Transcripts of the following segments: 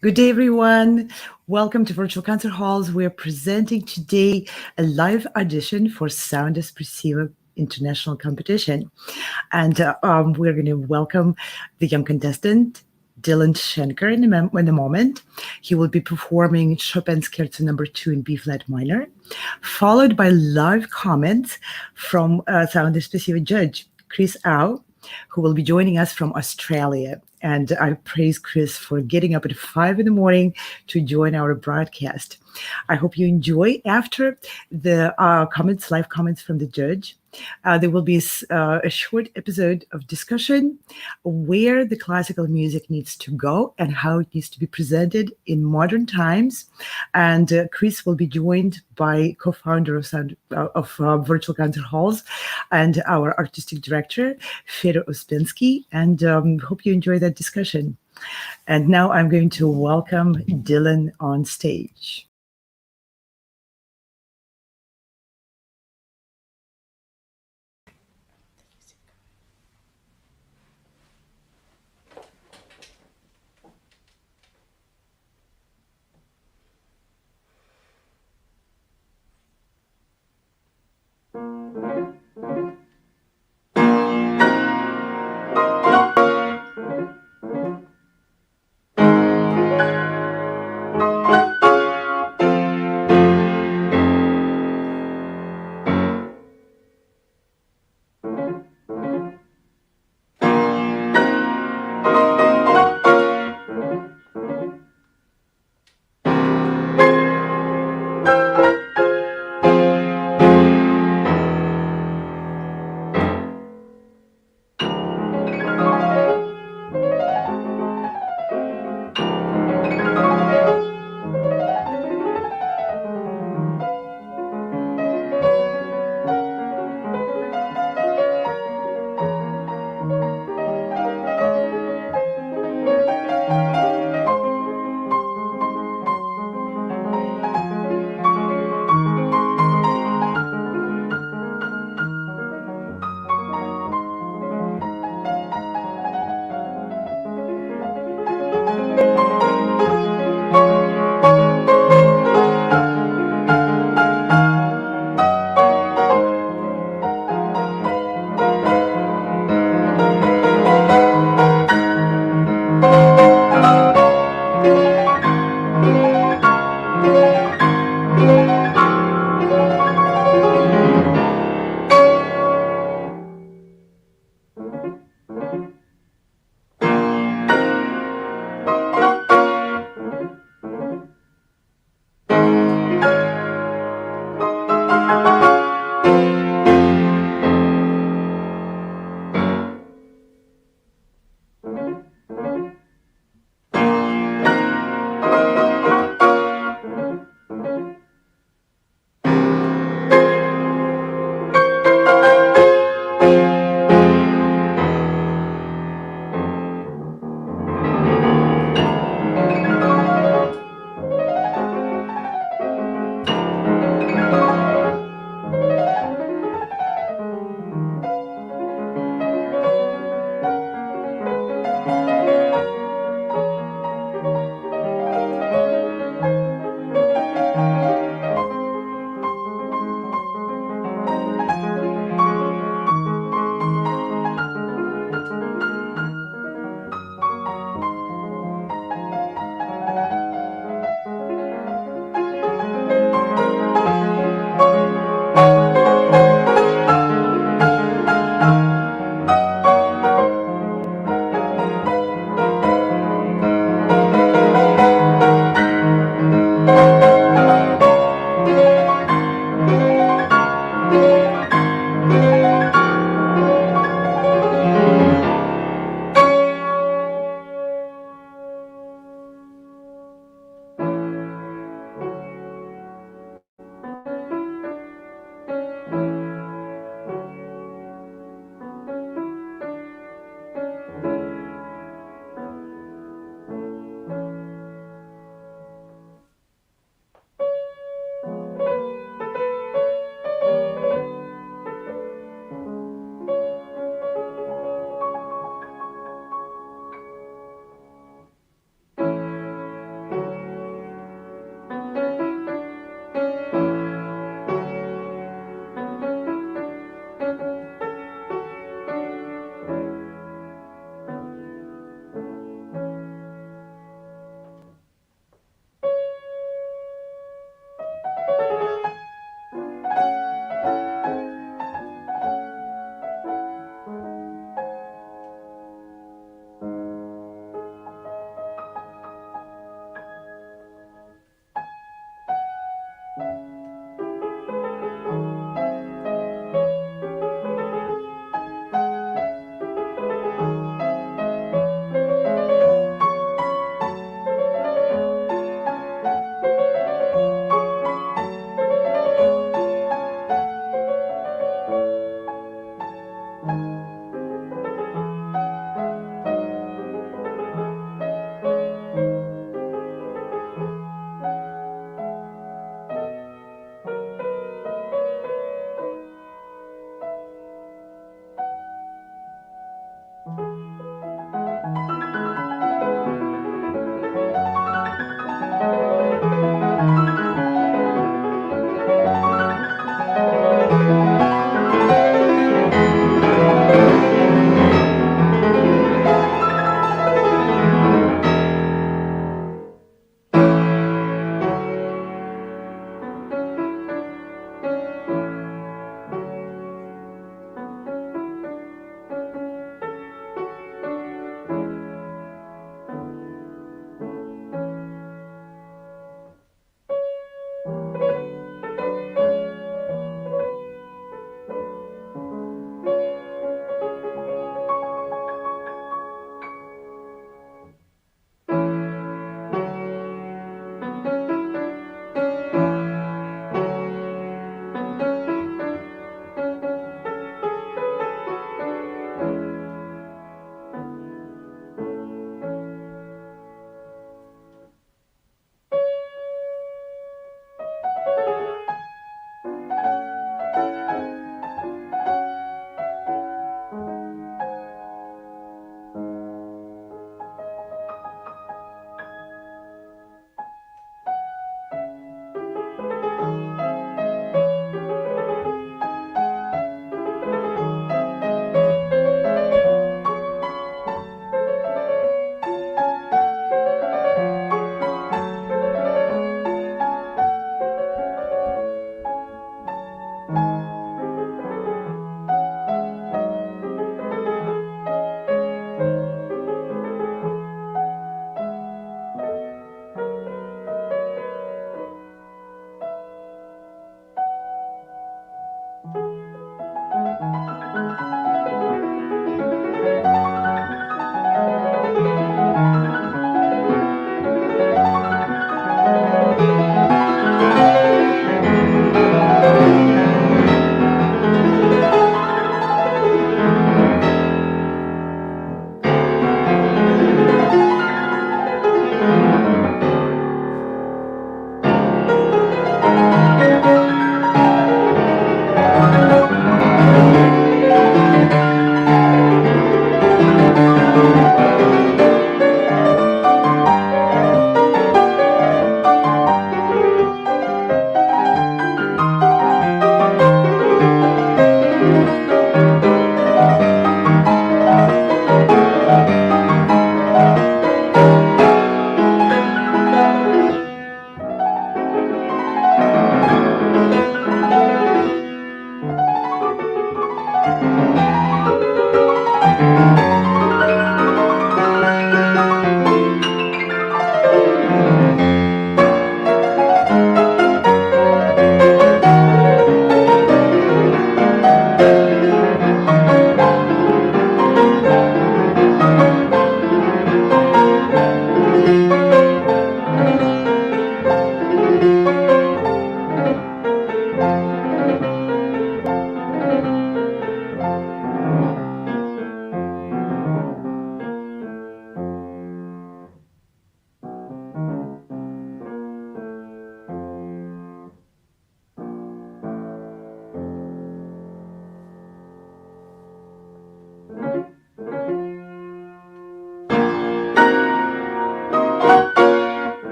Good day, everyone. Welcome to Virtual Concert Halls. We're presenting today a live audition for Sound Espressivo International Competition. And we're going to welcome the young contestant, Dylan Schenker, in a moment. He will be performing Chopin's Scherzo number 2 in B flat minor, followed by live comments from Sound Espressivo judge, Chris Au, who will be joining us from Australia. And I praise Chris for getting up at 5 in the morning to join our broadcast. I hope you enjoy. After the live comments from the judge, there will be a short episode of discussion where the classical music needs to go and how it needs to be presented in modern times. And Chris will be joined by co-founder of Virtual Concert Halls and our artistic director, Fedor Uspensky. And hope you enjoy that discussion. And now I'm going to welcome Dylan on stage.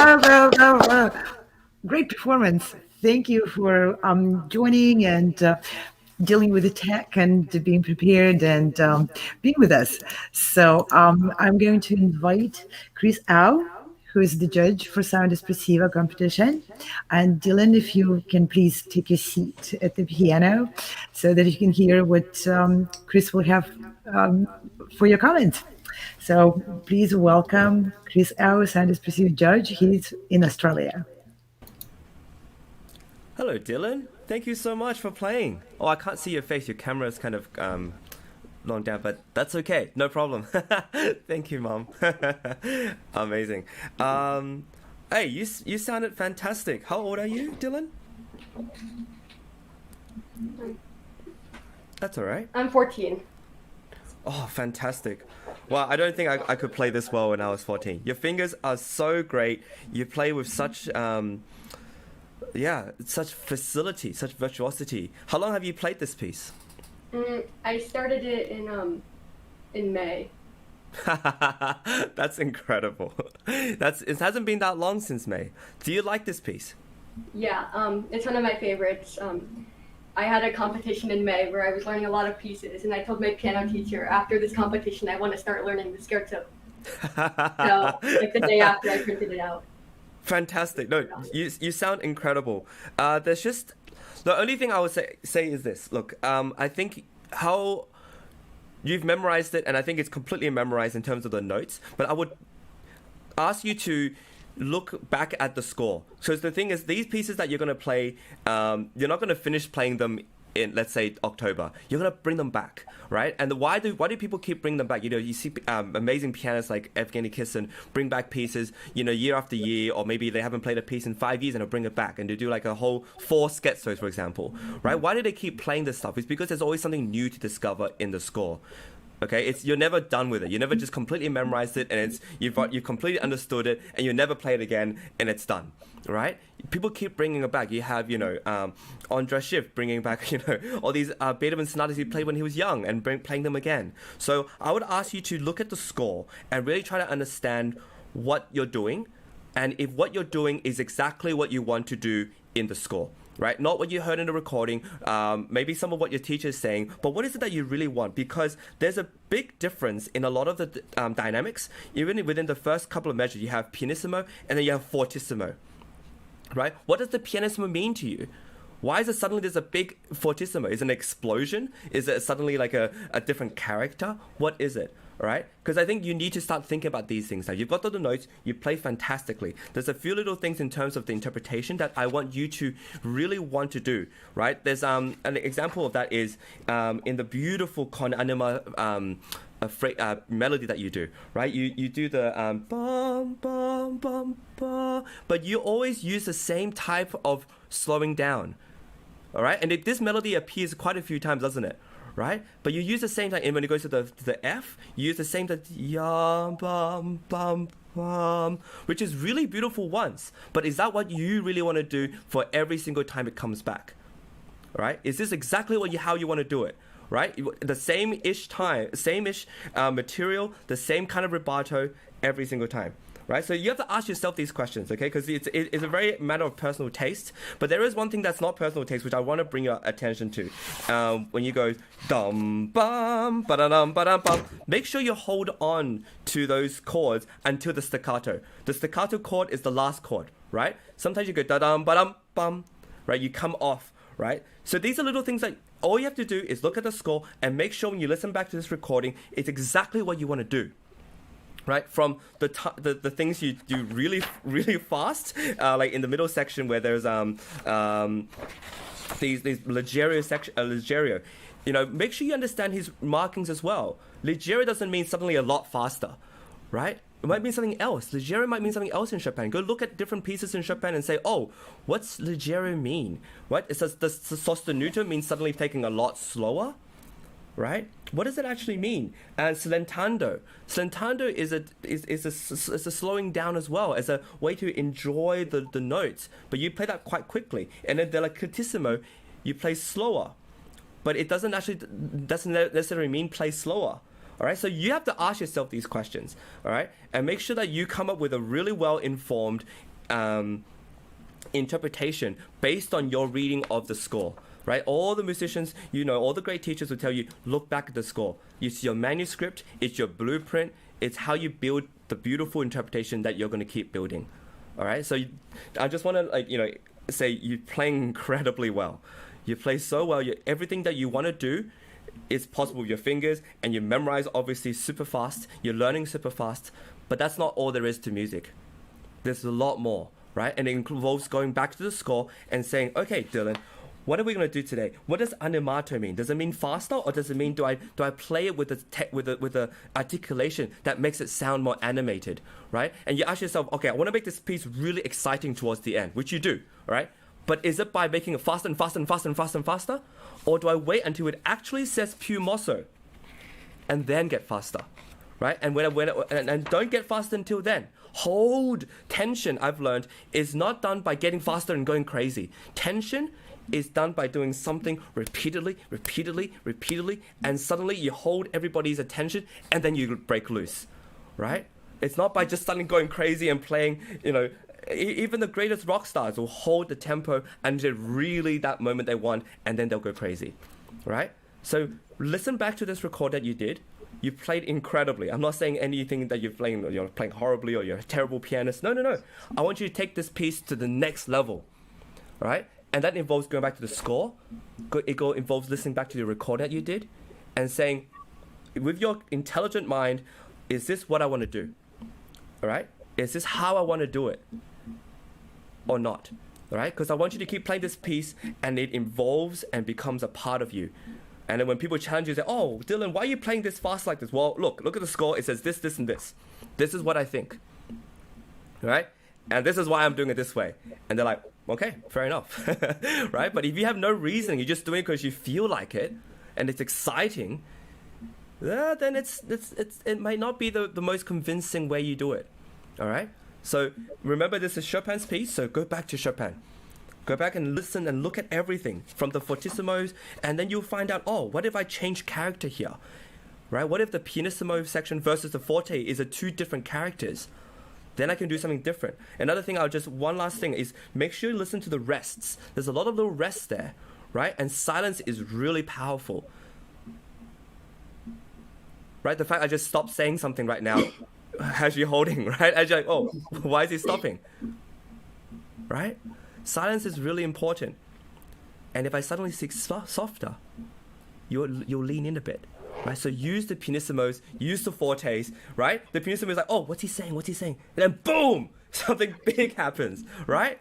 Bravo, bravo, bravo. Great performance. Thank you for joining and dealing with the tech and being prepared and being with us. So I'm going to invite Chris Au, who is the judge for Sound Espressivo competition. And Dylan, if you can please take a seat at the piano so that you can hear what Chris will have for your comments. So please welcome Chris Au, Sound Espressivo judge. He's in Australia. Hello, Dylan. Thank you so much for playing. Oh, I can't see your face. Your camera's kind of long down, but that's okay. No problem. Thank you, Mom. Amazing. Hey, you sounded fantastic. How old are you, Dylan? That's all right. I'm 14. Oh, fantastic. Well, I don't think I could play this well when I was 14. Your fingers are so great. You play with such... such facility, such virtuosity. How long have you played this piece? I started it in May. That's incredible. It hasn't been that long since May. Do you like this piece? Yeah, it's one of my favorites. I had a competition in May where I was learning a lot of pieces, and I told my piano teacher after this competition I want to start learning the scherzo. So, like the day after I printed it out. Fantastic. No, you sound incredible. There's just the only thing I would say is this. Look, I think how you've memorized it, and I think it's completely memorized in terms of the notes. But I would ask you to look back at the score. So the thing is, these pieces that you're going to play, you're not going to finish playing them in, let's say, October. You're going to bring them back, right? And why do people keep bringing them back? You see amazing pianists like Evgeny Kissin bring back pieces, year after year, or maybe they haven't played a piece in 5 years and they'll bring it back and they do like a whole 4 scherzos, for example, right? Why do they keep playing this stuff? It's because there's always something new to discover in the score. Okay, you're never done with it. You never just completely memorized it, and you've completely understood it, and you never play it again, and it's done, right? People keep bringing it back. You have, Andras Schiff bringing back, all these Beethoven sonatas he played when he was young, and playing them again. So I would ask you to look at the score and really try to understand what you're doing, and if what you're doing is exactly what you want to do in the score. Right? Not what you heard in the recording, maybe some of what your teacher is saying, but what is it that you really want? Because there's a big difference in a lot of the dynamics. Even within the first couple of measures, you have pianissimo and then you have fortissimo. Right? What does the pianissimo mean to you? Why is it suddenly there's a big fortissimo? Is it an explosion? Is it suddenly like a different character? What is it? Right? Because I think you need to start thinking about these things. Now, you've got all the notes, you play fantastically. There's a few little things in terms of the interpretation that I want you to really want to do, right? There's an example of that is in the beautiful con anima melody that you do, right? You do the bum, bum, bum, bum, but you always use the same type of slowing down, all right? And this melody appears quite a few times, doesn't it? Right? But you use the same time, and when it goes to the F, you use the same time, yum, bum, bum, bum, which is really beautiful once. But is that what you really want to do for every single time it comes back? Right? Is this exactly how you want to do it? Right? The same-ish time, same-ish material, the same kind of rubato every single time. Right? So you have to ask yourself these questions, okay? Because it's a very matter of personal taste. But there is one thing that's not personal taste, which I want to bring your attention to. When you go dum bum ba dum bum, make sure you hold on to those chords until the staccato. The staccato chord is the last chord, right? Sometimes you go da dum ba dum bum, right? You come off, right? So these are little things that all you have to do is look at the score and make sure when you listen back to this recording, it's exactly what you want to do. right? From the things you do really, really fast, like in the middle section where there's these Leggero. Make sure you understand his markings as well. Leggero doesn't mean suddenly a lot faster, right? It might mean something else. Leggero might mean something else in Chopin. Go look at different pieces in Chopin and say, oh, what's leggero mean? Right? It says, does sostenuto mean suddenly taking a lot slower? Right? What does it actually mean? And slentando. Slentando is a slowing down as well, as a way to enjoy the notes. But you play that quite quickly. And then delicatissimo, you play slower. But it doesn't necessarily mean play slower. All right, so you have to ask yourself these questions, all right, and make sure that you come up with a really well-informed interpretation based on your reading of the score, right? All the musicians, all the great teachers will tell you, look back at the score. It's your manuscript, it's your blueprint, it's how you build the beautiful interpretation that you're going to keep building, all right? So I just want to, say you're playing incredibly well. You play so well. Everything that you want to do is possible with your fingers, and you memorize obviously super fast. You're learning super fast, but that's not all there is to music. There's a lot more, right? And it involves going back to the score and saying, okay, Dylan, what are we going to do today? What does animato mean? Does it mean faster, or does it mean do I play it with a articulation that makes it sound more animated, right? And you ask yourself, okay, I want to make this piece really exciting towards the end, which you do, right? But is it by making it faster and faster and faster and faster and faster? Or do I wait until it actually says più mosso and then get faster, right? And and don't get faster until then. Hold tension, I've learned, is not done by getting faster and going crazy. Tension is done by doing something repeatedly, and suddenly you hold everybody's attention and then you break loose, right? It's not by just suddenly going crazy and playing, even the greatest rock stars will hold the tempo until really that moment they want, and then they'll go crazy, right? So listen back to this record that you did. You played incredibly. I'm not saying anything that you're playing horribly or you're a terrible pianist. No. I want you to take this piece to the next level, right? And that involves going back to the score. It involves listening back to the record that you did and saying, with your intelligent mind, is this what I want to do? All right? Is this how I want to do it? Or not, all right? Because I want you to keep playing this piece, and it evolves and becomes a part of you. And then when people challenge you, say, oh, Dylan, why are you playing this fast like this? Well, look at the score. It says this, and this. This is what I think, all right? And this is why I'm doing it this way. And they're like, okay, fair enough, right? But if you have no reason, you're just doing it because you feel like it, and it's exciting, then it might not be the most convincing way you do it, all right? So remember, this is Chopin's piece, so go back to Chopin. Go back and listen and look at everything from the fortissimos, and then you'll find out, oh, what if I change character here, right? What if the pianissimo section versus the forte is two different characters? Then I can do something different. Another thing, one last thing is make sure you listen to the rests. There's a lot of little rests there, right? And silence is really powerful, right? The fact I just stopped saying something right now as you're holding, right? As you're like, oh, why is he stopping? Right? Silence is really important. And if I suddenly speak softer, you'll lean in a bit, right? So use the pianissimos, use the fortes, right? The pianissimo is like, oh, what's he saying? And then boom, something big happens, right?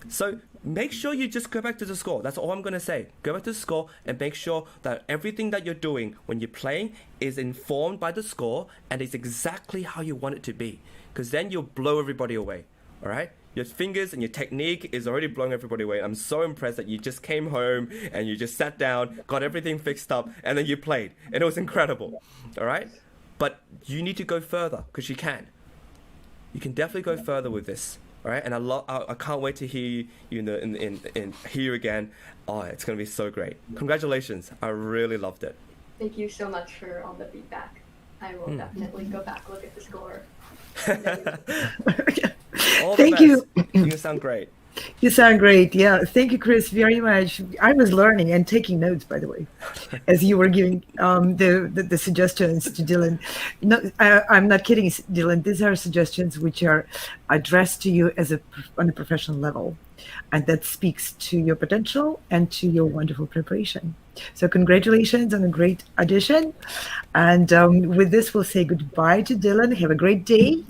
So make sure you just go back to the score. That's all I'm going to say. Go back to the score and make sure that everything that you're doing when you're playing is informed by the score and it's exactly how you want it to be. Because then you'll blow everybody away, all right? Your fingers and your technique is already blowing everybody away. I'm so impressed that you just came home and you just sat down, got everything fixed up, and then you played. And it was incredible, all right? But you need to go further because you can. You can definitely go further with this. All right, and I can't wait to hear you hear you again. Oh, it's going to be so great. Congratulations. I really loved it. Thank you so much for all the feedback. I will definitely go back, look at the score. Thank you. You sound great. You sound great. Yeah. Thank you, Chris, very much. I was learning and taking notes, by the way, as you were giving the suggestions to Dylan. No, I'm not kidding, Dylan. These are suggestions which are addressed to you on a professional level, and that speaks to your potential and to your wonderful preparation. So congratulations on a great audition. And with this, we'll say goodbye to Dylan. Have a great day.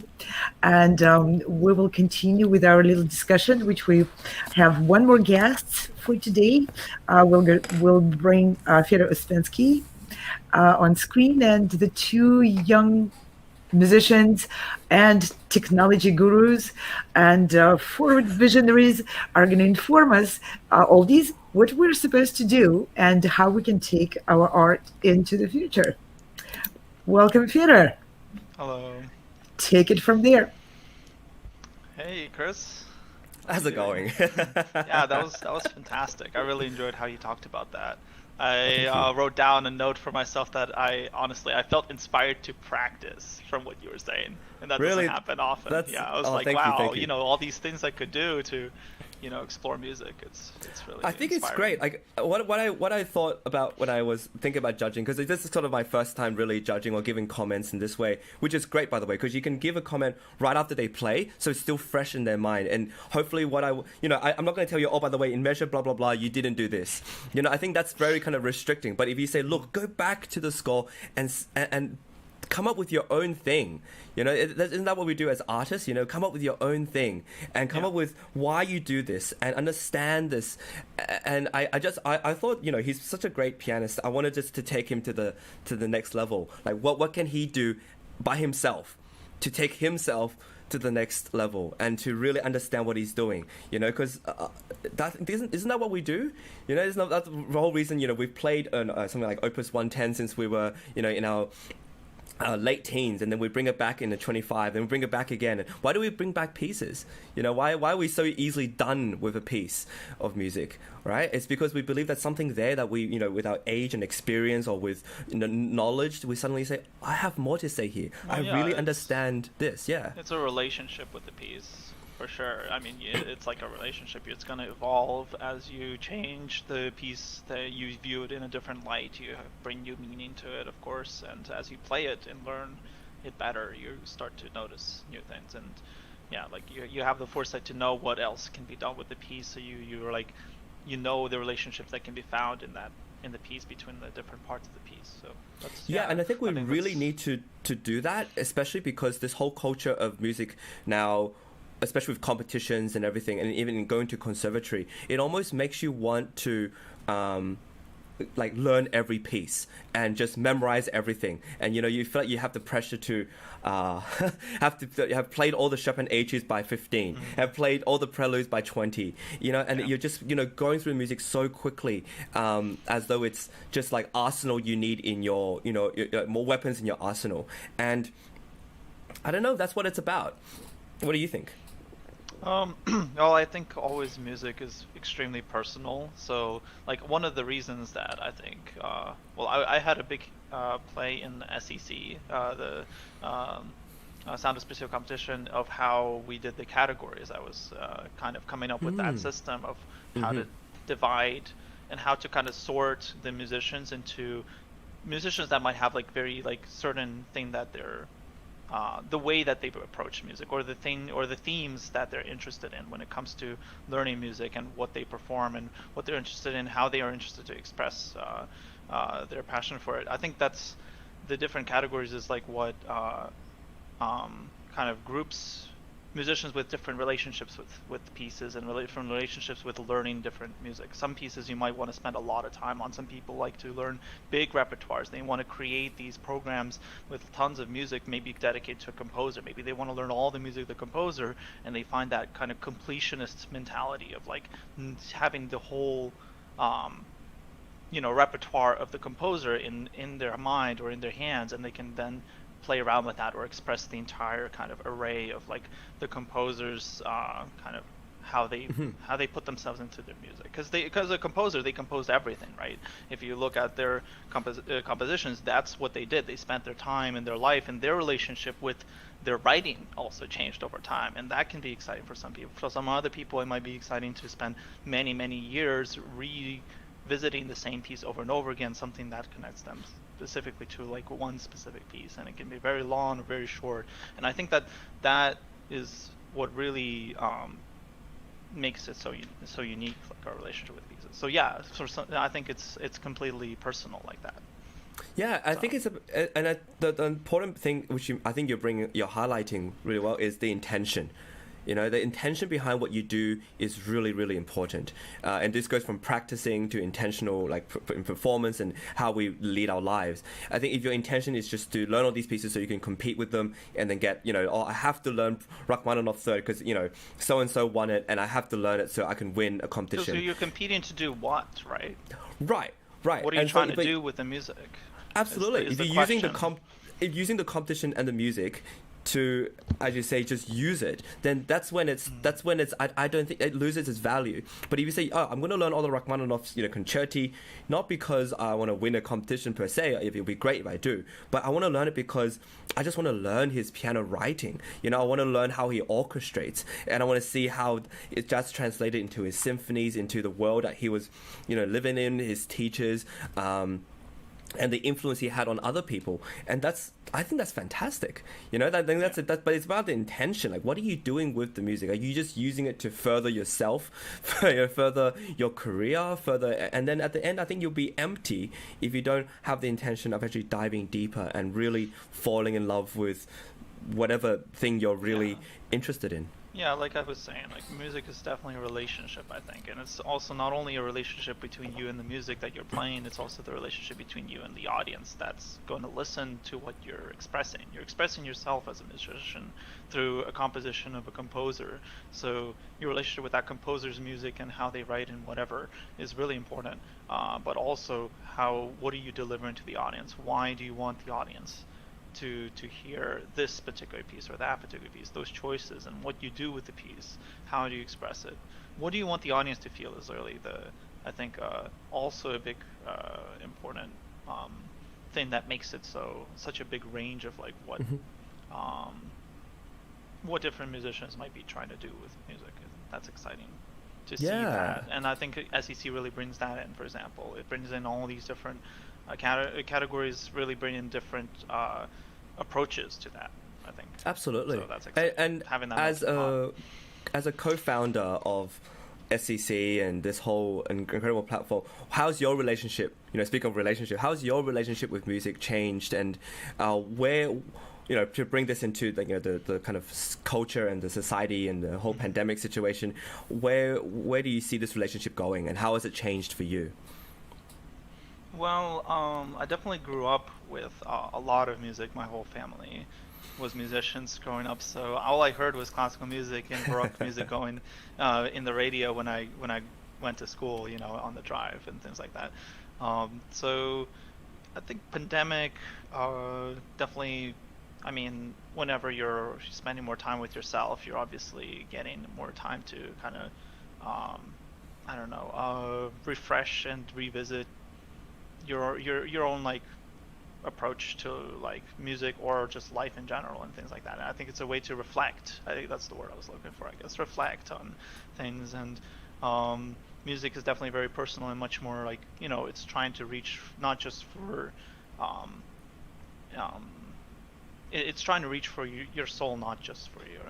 And we will continue with our little discussion, which we have one more guest for today. We'll bring Fyodor Uspensky on screen, and the two young musicians and technology gurus and forward visionaries are going to inform us all these what we're supposed to do and how we can take our art into the future. Welcome, Fyodor. Hello. Take it from there. Hey, Chris. How's it going? Yeah, that was fantastic. I really enjoyed how you talked about that. I you. wrote down a note for myself that I felt inspired to practice from what you were saying, and that Really? doesn't happen often. That's- Yeah, I was oh, like, thank you, wow, thank you. all these things I could do to, explore music. It's really. I think it's inspiring. great. Like what I thought about when I was thinking about judging, because this is sort of my first time really judging or giving comments in this way, which is great, by the way, because you can give a comment right after they play, so it's still fresh in their mind. And hopefully, I'm not going to tell you, oh, by the way, in measure blah blah blah, you didn't do this. I think that's very kind of restricting. But if you say, look, go back to the score and come up with your own thing. Isn't that what we do as artists? Come up with your own thing and come up with why you do this and understand this. And I thought, he's such a great pianist. I wanted just to take him to the next level. Like what can he do by himself to take himself to the next level and to really understand what he's doing, because isn't that what we do? That's the whole reason, we've played something like Opus 110 since we were, in our late teens, and then we bring it back in the 25, then we bring it back again. And why do we bring back pieces? Why are we so easily done with a piece of music, right? It's because we believe that something there that we, with our age and experience or with knowledge, we suddenly say, I have more to say here. Well, I yeah, really it's- understand this. Yeah. It's a relationship with the piece, for sure. I mean, it's like a relationship. It's going to evolve as you change the piece, that you view it in a different light. You bring new meaning to it, of course, and as you play it and learn it better, you start to notice new things. And yeah, like you have the foresight to know what else can be done with the piece. So you're like, the relationships that can be found in the piece between the different parts of the piece. So that's, Yeah, and I think we really that's- need to do that, especially because this whole culture of music now, especially with competitions and everything, and even in going to conservatory, it almost makes you want to like learn every piece and just memorize everything. And you feel like you have the pressure to have played all the Chopin H's by 15, have played all the preludes by 20, and you're just going through music so quickly, as though it's just like arsenal you need in your more weapons in your arsenal. And I don't know, that's what it's about. What do you think? Well, I think always music is extremely personal. So, like, one of the reasons that I think, I had a big play in the SEC, the Sound Espressivo Competition, of how we did the categories. I was kind of coming up with that system of how to divide and how to kind of sort the musicians into musicians that might have like very like certain thing that they're the way that they approach music, or the thing or the themes that they're interested in when it comes to learning music, and what they perform and what they're interested in, how they are interested to express their passion for it. I think that's the different categories is like what kind of groups musicians with different relationships with pieces and different relationships with learning different music. Some pieces you might want to spend a lot of time on. Some people like to learn big repertoires. They want to create these programs with tons of music, maybe dedicated to a composer. Maybe they want to learn all the music of the composer, and they find that kind of completionist mentality of like having the whole repertoire of the composer in their mind or in their hands, and they can then play around with that or express the entire kind of array of like the composer's kind of how they put themselves into their music, because a composer, they composed everything, right? If you look at their compositions, that's what they did. They spent their time in their life, and their relationship with their writing also changed over time, and that can be exciting for some people. For some other people, it might be exciting to spend many years revisiting the same piece over and over again, something that connects them specifically to like one specific piece, and it can be very long or very short. And I think that is what really makes it so unique, like our relationship with pieces. So yeah, I think it's completely personal like that. Yeah, I think it's the important thing, which I think you're highlighting really well, is the intention. You know, the intention behind what you do is really, really important. And this goes from practicing to intentional, like in performance and how we lead our lives. I think if your intention is just to learn all these pieces so you can compete with them and then get, I have to learn Rachmaninoff third because, so and so won it and I have to learn it so I can win a competition. So you're competing to do what, right? Right. What are you trying to do with the music? Absolutely. If you're using the competition and the music to, as you say, just use it, then that's when it's I don't think it loses its value. But if you say, I'm going to learn all the Rachmaninoff's concerti, not because I want to win a competition per se, it would be great if I do, but I want to learn it because I just want to learn his piano writing. I want to learn how he orchestrates, and I want to see how it just translated into his symphonies, into the world that he was living in, his teachers, and the influence he had on other people. And I think that's fantastic. But it's about the intention. Like, what are you doing with the music? Are you just using it to further yourself, further your career, and then at the end, I think you'll be empty if you don't have the intention of actually diving deeper and really falling in love with whatever thing you're really interested in. Yeah, like I was saying, like music is definitely a relationship, I think, and it's also not only a relationship between you and the music that you're playing, it's also the relationship between you and the audience that's going to listen to what you're expressing. You're expressing yourself as a musician through a composition of a composer, so your relationship with that composer's music and how they write and whatever is really important, but also what are you delivering to the audience? Why do you want the audience to hear this particular piece or that particular piece, those choices, and what you do with the piece, how do you express it, what do you want the audience to feel is really I think also a big important thing that makes it such a big range of like what different musicians might be trying to do with music. That's exciting to see that, and I think SEC really brings that in. For example, it brings in all these different categories, really bring in different approaches to that, I think. Absolutely. So that's exciting. And having that as a co-founder of SEC and this whole incredible platform, how's your relationship, speaking of relationship, how's your relationship with music changed, and where, to bring this into the kind of culture and the society and the whole pandemic situation, where do you see this relationship going, and how has it changed for you? Well, I definitely grew up with a lot of music. My whole family was musicians growing up, so all I heard was classical music and Baroque music going in the radio when I went to school, on the drive and things like that. So I think pandemic definitely, I mean, whenever you're spending more time with yourself, you're obviously getting more time to kind of, refresh and revisit your own like approach to like music or just life in general and things like that. And I think it's a way to reflect. I think that's the word I was looking for, I guess. Reflect on things. And music is definitely very personal and much more like, it's trying to reach not just for it's trying to reach for your soul, not just for your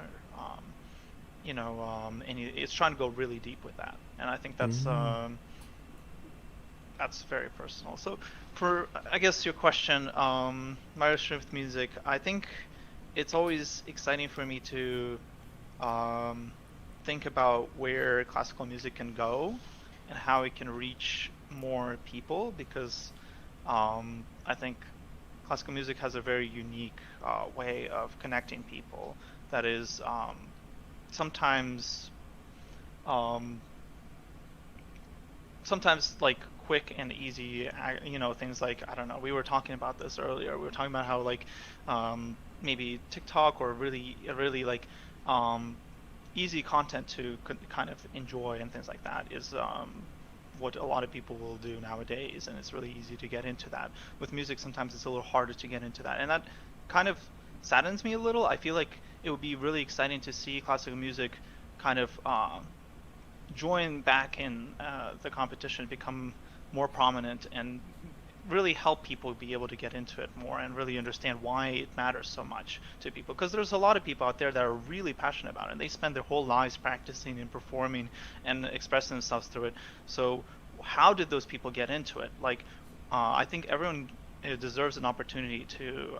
and it's trying to go really deep with that. And I think that's very personal. So for, I guess, your question, my relationship with music, I think it's always exciting for me to think about where classical music can go and how it can reach more people, because I think classical music has a very unique way of connecting people that is sometimes like quick and easy, things like, I don't know, we were talking about this earlier, we were talking about how like maybe TikTok or really like easy content to kind of enjoy and things like that is what a lot of people will do nowadays, and it's really easy to get into that. With music, sometimes it's a little harder to get into that, and that kind of saddens me a little. I feel like it would be really exciting to see classical music kind of join back in the competition, become more prominent, and really help people be able to get into it more and really understand why it matters so much to people. Because there's a lot of people out there that are really passionate about it, and they spend their whole lives practicing and performing and expressing themselves through it. So how did those people get into it? Like, I think everyone deserves an opportunity to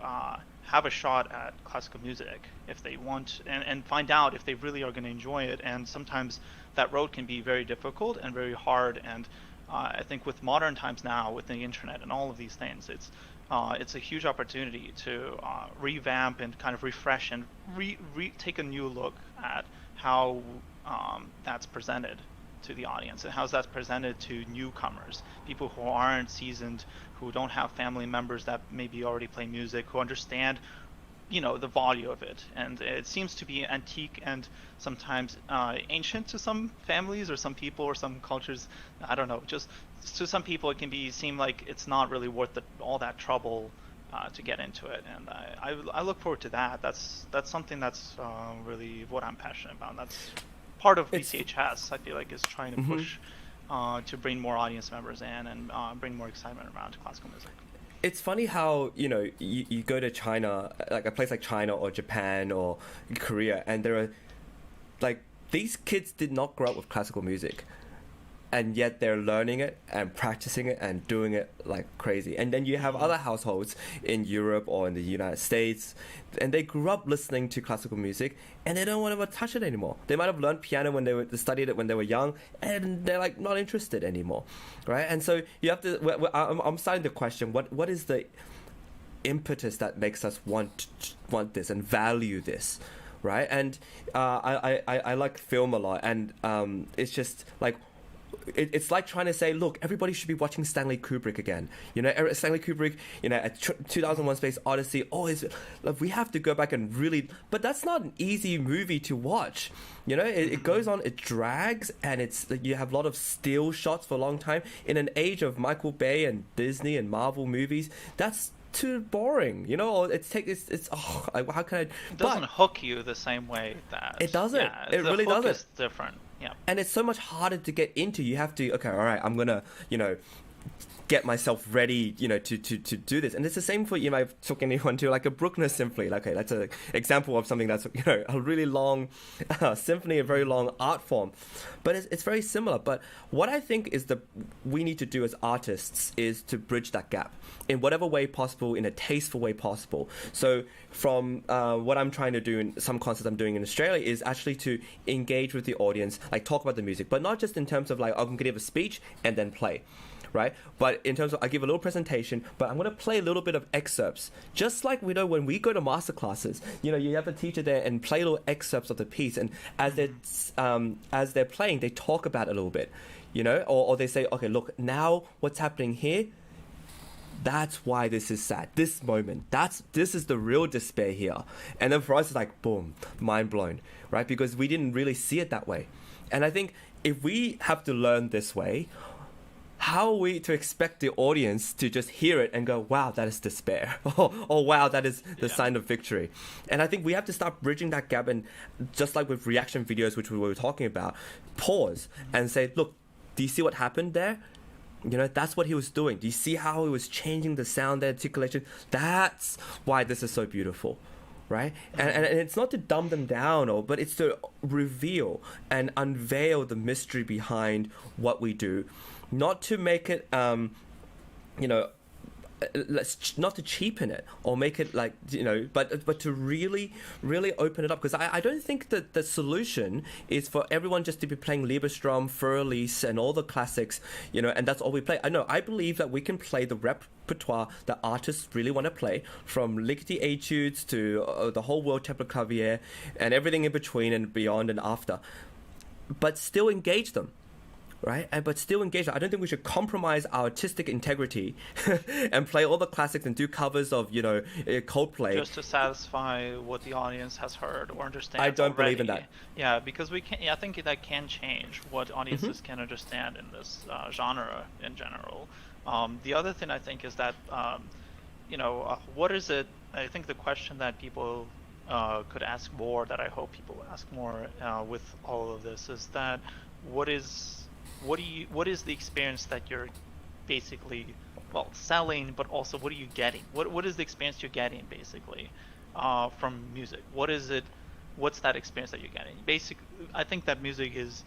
have a shot at classical music if they want, and find out if they really are going to enjoy it. And sometimes that road can be very difficult and very hard. And I think with modern times now, with the internet and all of these things, it's a huge opportunity to revamp and kind of refresh and take a new look at how that's presented to the audience, and how's that presented to newcomers, people who aren't seasoned, who don't have family members that maybe already play music, who understand, the value of it. And it seems to be antique and sometimes ancient to some families or some people or some cultures. I don't know, just to some people it can seem like it's not really worth all that trouble to get into it. And I look forward to that. That's something that's really what I'm passionate about. And that's part of VCHS, I feel like, is trying to push to bring more audience members in and bring more excitement around classical music. It's funny how, you go to China, like a place like China or Japan or Korea, and there are, like, these kids did not grow up with classical music, and yet they're learning it and practicing it and doing it like crazy. And then you have other households in Europe or in the United States, and they grew up listening to classical music and they don't want to touch it anymore. They might have learned piano when they studied it when they were young, and they're like not interested anymore, right? And so you have to. I'm starting to question what is the impetus that makes us want this and value this, right? And I like film a lot, and it's just like. It's like trying to say, look, everybody should be watching Stanley Kubrick again. Stanley Kubrick, at 2001 Space Odyssey, like, we have to go back and really... But that's not an easy movie to watch. It goes on, it drags, and you have a lot of still shots for a long time. In an age of Michael Bay and Disney and Marvel movies, that's too boring, how can I... It doesn't hook you the same way that... It doesn't. Yeah, it really doesn't. The hook is different. Yeah. And it's so much harder to get into. You have to, okay, all right, I'm going to, get myself ready, to do this. And it's the same for, I took anyone to like a Bruckner symphony. Okay, that's an example of something that's, a really long symphony, a very long art form. But it's very similar. But what I think is we need to do as artists is to bridge that gap in whatever way possible, in a tasteful way possible. So from what I'm trying to do in some concerts I'm doing in Australia is actually to engage with the audience, like talk about the music, but not just in terms of like, I'm going to give a speech and then play. Right? But in terms of, I give a little presentation, but I'm going to play a little bit of excerpts. Just like we know when we go to master classes, you have a teacher there and play little excerpts of the piece. And as they're playing, they talk about it a little bit, or they say, okay, look, now what's happening here, that's why this is sad. This moment, this is the real despair here. And then for us, it's like, boom, mind blown, right? Because we didn't really see it that way. And I think if we have to learn this way, how are we to expect the audience to just hear it and go, wow, that is despair, or wow, that is the sign of victory? And I think we have to start bridging that gap, and just like with reaction videos, which we were talking about, pause and say, look, do you see what happened there? That's what he was doing. Do you see how he was changing the sound, the articulation? That's why this is so beautiful. Right? And it's not to dumb them down, but it's to reveal and unveil the mystery behind what we do. Not to make it, not to cheapen it or make it like, but to really, really open it up. Because I don't think that the solution is for everyone just to be playing Lieberstrom, Fur-Elise, and all the classics, and that's all we play. I believe that we can play the repertoire that artists really want to play, from Ligeti etudes to the whole world Templar Clavier and everything in between and beyond and after, but still engage them. Right? But still engage. I don't think we should compromise our artistic integrity and play all the classics and do covers of, Coldplay. Just to satisfy what the audience has heard or understand. I don't already. believe in that. Yeah, because we can. I think that can change what audiences can understand in this genre in general. The other thing I think is that, what is it? I think the question that people could ask more, that I hope people ask more with all of this, is that what is the experience that you're basically selling, but also what are you getting? What is the experience you're getting basically from music? What is it? What's that experience that you're getting? Basically, I think that music is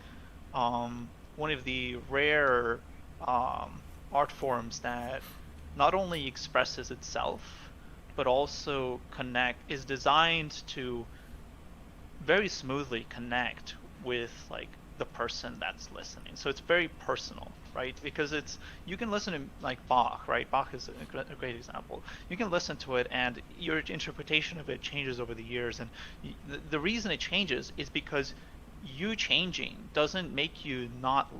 one of the rare art forms that not only expresses itself, but also is designed to very smoothly connect with like the person that's listening. So it's very personal, right? Because you can listen to like Bach, right? Bach is a great example. You can listen to it and your interpretation of it changes over the years. And the reason it changes is because you changing doesn't make you not,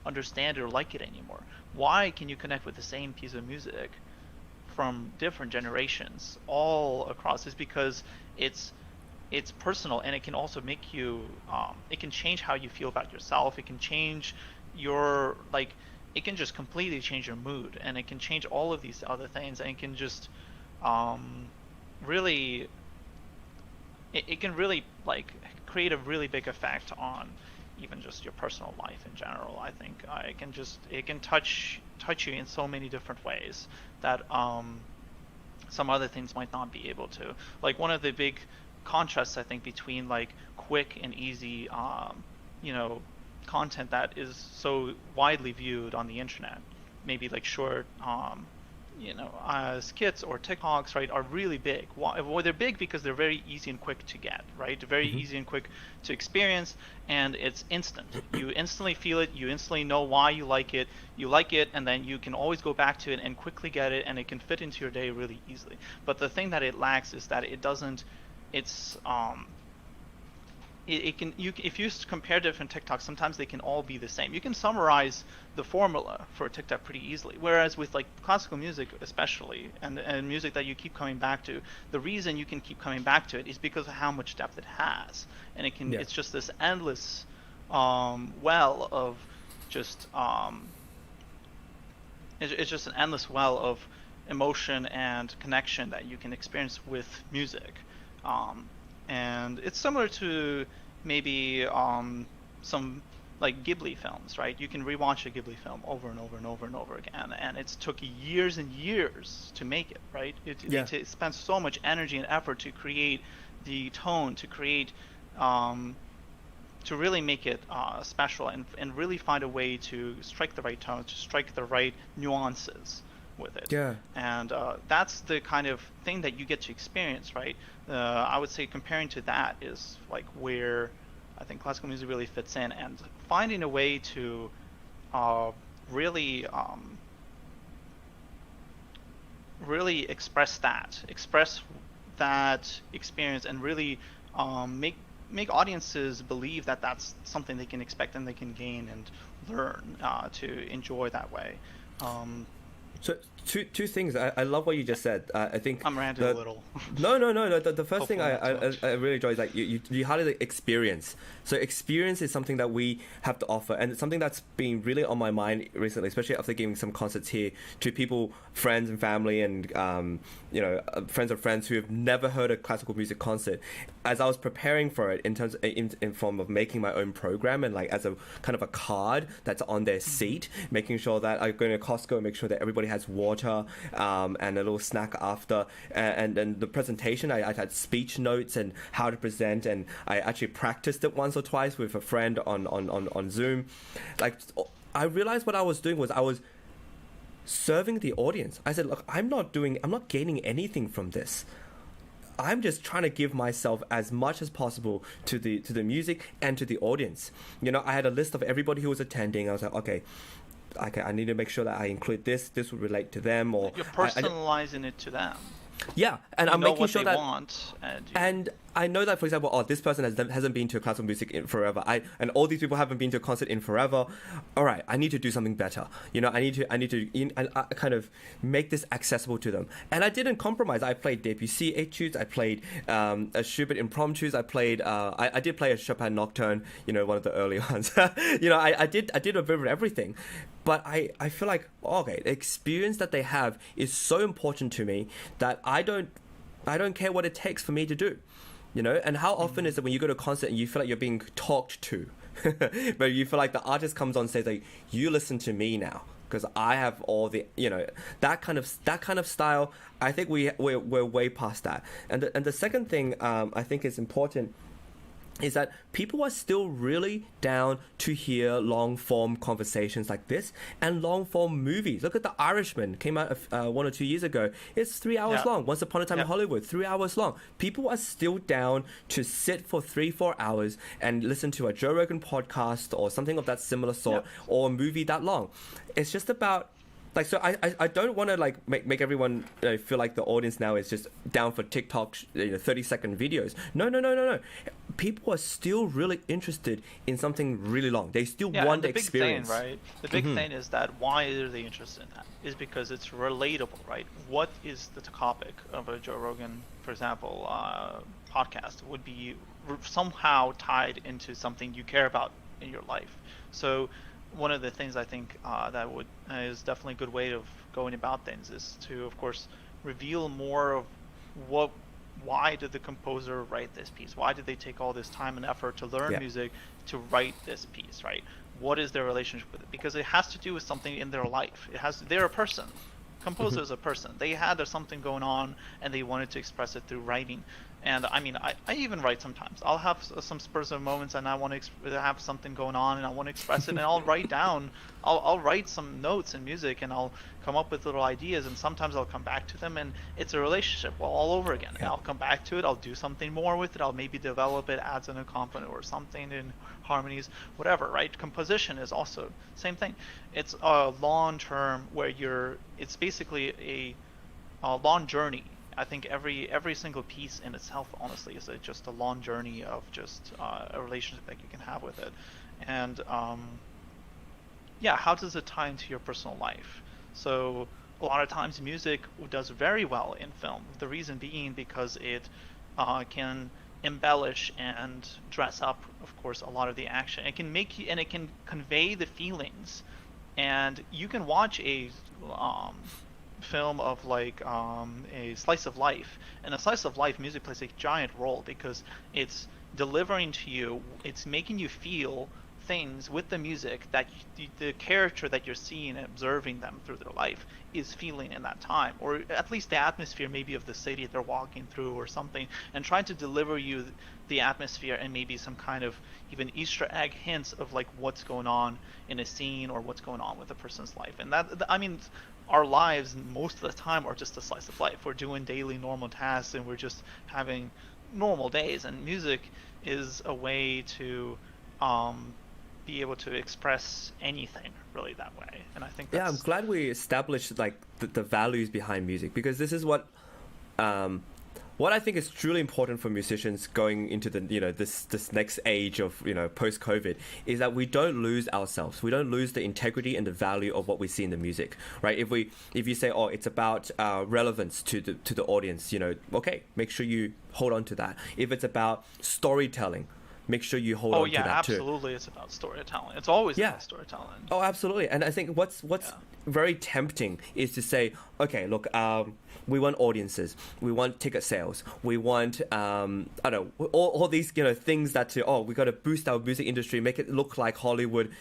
understand or like it anymore. Why can you connect with the same piece of music from different generations all across? Is because it's personal, and it can also make you it can change how you feel about yourself. It can change your it can just completely change your mood, and it can change all of these other things, and it can just really it can really create a really big effect on even just your personal life in general. I think it can touch you in so many different ways that some other things might not be able to. Like one of the big contrasts I think between quick and easy content that is so widely viewed on the internet, maybe short skits or TikToks, right, are really big. Well, they're big because they're very easy and quick to get, right? Very easy and quick to experience, and it's instant. You instantly feel it, you instantly know why you like it, and then you can always go back to it and quickly get it, and it can fit into your day really easily. But the thing that it lacks is that if you compare different TikToks, sometimes they can all be the same. You can summarize the formula for TikTok pretty easily. Whereas with classical music, especially, and music that you keep coming back to, the reason you can keep coming back to it is because of how much depth it has, and it's just this endless well of just it's just an endless well of emotion and connection that you can experience with music. And it's similar to maybe some Ghibli films, right? You can rewatch a Ghibli film over and over and over and over again, and it's took years and years to make it, right? It spends so much energy and effort to create the tone, to create to really make it special, and really find a way to strike the right tone, to strike the right nuances with it. Yeah. And that's the kind of thing that you get to experience, right? I would say comparing to that is where I think classical music really fits in, and finding a way to really express that experience, and really make audiences believe that that's something they can expect and they can gain and learn to enjoy that way. So two things. I love what you just said. I think I'm ranting a little. No. The first thing I really enjoy is you highlight the experience. So experience is something that we have to offer, and it's something that's been really on my mind recently, especially after giving some concerts here to people, friends and family, and friends of friends who have never heard a classical music concert. As I was preparing for it, in form of making my own program, and as a kind of a card that's on their seat, making sure that I'm going to Costco and make sure that everybody has water and a little snack after, and then the presentation, I had speech notes and how to present, and I actually practiced it once or twice with a friend on Zoom. I realized what I was doing was I was serving the audience. I said, look, I'm not gaining anything from this. I'm just trying to give myself as much as possible to the music and to the audience. I had a list of everybody who was attending. I was like, okay, I need to make sure that I include this would relate to them, or you're personalizing it to them. Yeah, and I'm making sure that want, and I know that, for example, this person hasn't been to a classical music in forever. And all these people haven't been to a concert in forever. All right, I need to do something better. I need to kind of make this accessible to them. And I didn't compromise. I played Debussy etudes. I played a Schubert impromptus. I played. I did play a Chopin nocturne. One of the early ones. I did a bit of everything. But I feel like, okay, the experience that they have is so important to me that I don't care what it takes for me to do, and how often is it when you go to a concert and you feel like you're being talked to, but you feel like the artist comes on stage you listen to me now, because I have all the, that kind of style. I think we're way past that. And the second thing I think is important is that people are still really down to hear long-form conversations like this and long-form movies. Look at The Irishman, came out 1 or 2 years ago. It's 3 hours long. Once Upon a Time in Hollywood, 3 hours long. People are still down to sit for 3-4 hours and listen to a Joe Rogan podcast or something of that similar sort, or a movie that long. It's just about, like, so I don't want to like make everyone feel like the audience now is just down for TikTok 30-second videos. No. People are still really interested in something really long. They still want the experience. Thing, right? The big thing is that why are they interested in that? Is because it's relatable, right? What is the topic of a Joe Rogan, for example, podcast would be somehow tied into something you care about in your life. So one of the things I think that is definitely a good way of going about things is to, of course, reveal more of why did the composer write this piece? Why did they take all this time and effort to learn music to write this piece, right? What is their relationship with it? Because it has to do with something in their life. They're a person. Composer is a person. They had something going on and they wanted to express it through writing. And I mean, I even write sometimes. I'll have some spurs of moments and I want to have something going on and I want to express it, and I'll write down, I'll write some notes in music and I'll come up with little ideas, and sometimes I'll come back to them and it's a relationship all over again. And I'll come back to it, I'll do something more with it, I'll maybe develop it, adds an accompaniment or something in harmonies, whatever, right? Composition is also same thing. It's a long term where it's basically a long journey. I think every single piece in itself, honestly, is just a long journey of just a relationship that you can have with it. And how does it tie into your personal life? So a lot of times music does very well in film. The reason being because it can embellish and dress up, of course, a lot of the action. It can make you, and it can convey the feelings. And you can watch a film of like a slice of life, and a slice of life music plays a giant role because it's delivering to you, it's making you feel things with the music that the character that you're seeing and observing them through their life is feeling in that time, or at least the atmosphere maybe of the city they're walking through or something, and trying to deliver you the atmosphere and maybe some kind of even Easter egg hints of like what's going on in a scene or what's going on with a person's life. And that, I mean, our lives most of the time are just a slice of life. We're doing daily normal tasks and we're just having normal days, and music is a way to be able to express anything really that way. And I think that's... I'm glad we established like the values behind music, because this is what I think is truly important for musicians going into the this next age of post-COVID, is that we don't lose ourselves. We don't lose the integrity and the value of what we see in the music, right? If you say, oh, it's about relevance to the audience, okay, make sure you hold on to that. If it's about storytelling, make sure you hold on to that too. Absolutely, it's about storytelling. It's always about storytelling. Oh, absolutely. And I think what's very tempting is to say, okay, look, we want audiences, we want ticket sales, we want all these things that we got to boost our music industry, make it look like Hollywood.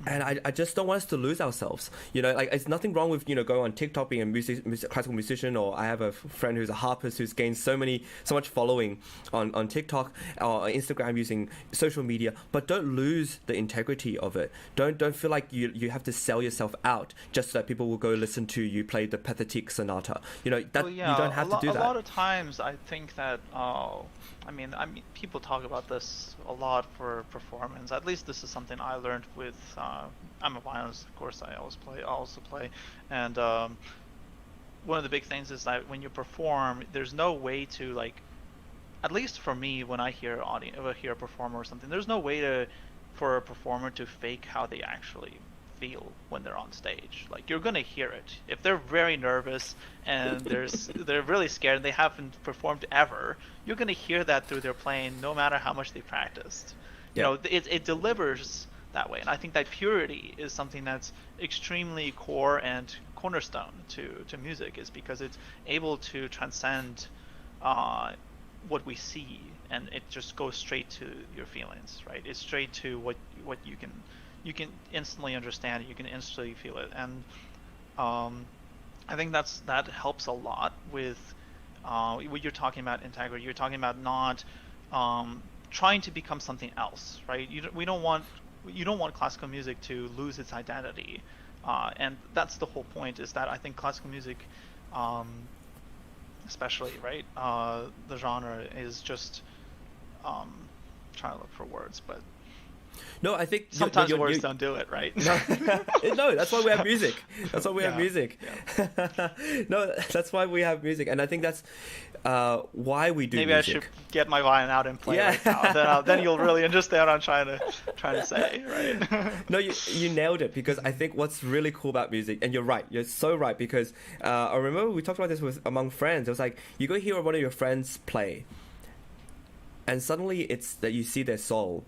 And I just don't want us to lose ourselves. Like, it's nothing wrong with going on TikTok, being a classical musician, or I have a friend who's a harpist who's gained so much following on TikTok or Instagram using social media. But don't lose the integrity of it. Don't feel like you have to sell yourself out just so that people will go listen to you play the Pathetique Sonata. You don't have to do that. A lot of times I think that I mean, people talk about this a lot for performance. At least this is something I learned with. I'm a violinist, of course. I also play, and one of the big things is that when you perform, there's no way to like. At least for me, when I hear a performer or something, there's no way for a performer to fake how they actually feel when they're on stage. Like, you're gonna hear it. If they're very nervous and they're really scared and they haven't performed ever, you're gonna hear that through their playing, no matter how much they practiced. It delivers that way, and I think that purity is something that's extremely core and cornerstone to music, is because it's able to transcend what we see, and it just goes straight to your feelings, right? It's straight to what you can you can instantly understand it, you can instantly feel it, and I think that helps a lot with what you're talking about integrity. You're talking about not trying to become something else, right? You don't want classical music to lose its identity, and that's the whole point. Is that I think classical music, especially right, the genre is just trying to look for words, but No, I think sometimes the words don't do it, right? No, that's why we have music. That's why we have Yeah, music. yeah. No, that's why we have music, and I think that's why we do Maybe music. I should get my violin out and play Yeah. right now. Then you'll really understand what I'm trying to say, right? No, you nailed it, because I think what's really cool about music, and you're right, you're so right, because I remember we talked about this among friends. It was like you go hear one of your friends play, and suddenly it's that you see their soul.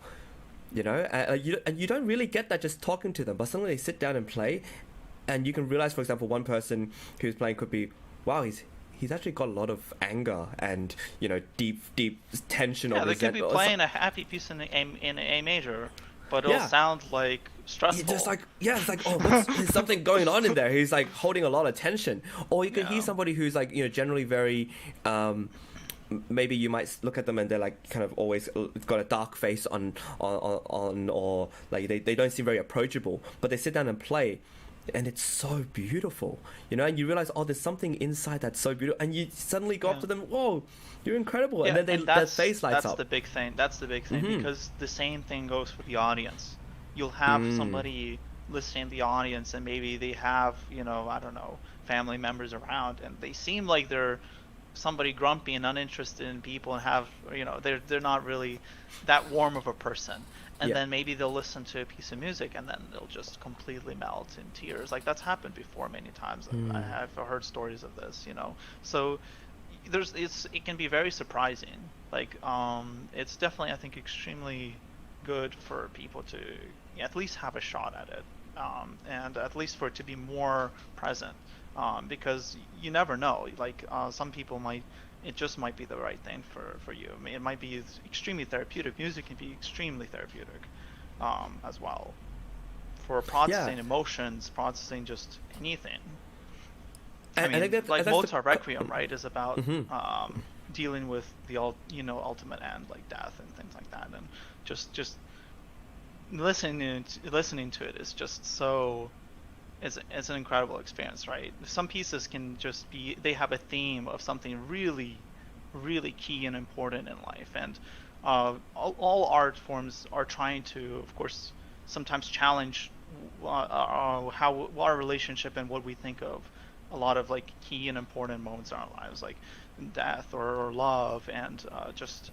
You know, and you don't really get that just talking to them, but suddenly they sit down and play, and you can realize, for example, one person who's playing could be, wow, he's actually got a lot of anger and, you know, deep tension or Yeah, they could be resentment. playing a happy piece in A major, but it'll Yeah. sound like stressful. It's just like, yeah, it's like, oh, there's something going on in there. He's like holding a lot of tension. Or you can hear somebody who's like, you know, generally very, maybe you might look at them and they're like kind of always got a dark face on or like they don't seem very approachable, but they sit down and play, and it's so beautiful, you know, and you realize, oh, there's something inside that's so beautiful, and you suddenly go up to them, whoa, you're incredible, and then their face lights that's up. the big thing. That's the big thing, because the same thing goes for the audience. You'll have somebody listening to the audience, and maybe they have, you know, I don't know, family members around, and they seem like they're somebody grumpy and uninterested in people, and have, you know, they're not really that warm of a person, and then maybe they'll listen to a piece of music and then they'll just completely melt in tears. Like, that's happened before many times. I've heard stories of this, you know. So it can be very surprising. Like, it's definitely, I think, extremely good for people to at least have a shot at it, and at least for it to be more present. Because you never know, like, some people it just might be the right thing for you. I mean, it might be extremely therapeutic. Music can be extremely therapeutic, as well, for processing emotions, processing just anything. I mean, like Mozart Requiem, right, is about dealing with the ultimate end, like death and things like that, and just listening to it is just so. It's an incredible experience, right? Some pieces can just be, they have a theme of something really, really key and important in life, and all art forms are trying to, of course, sometimes challenge how our relationship and what we think of a lot of like key and important moments in our lives, like death or love, and just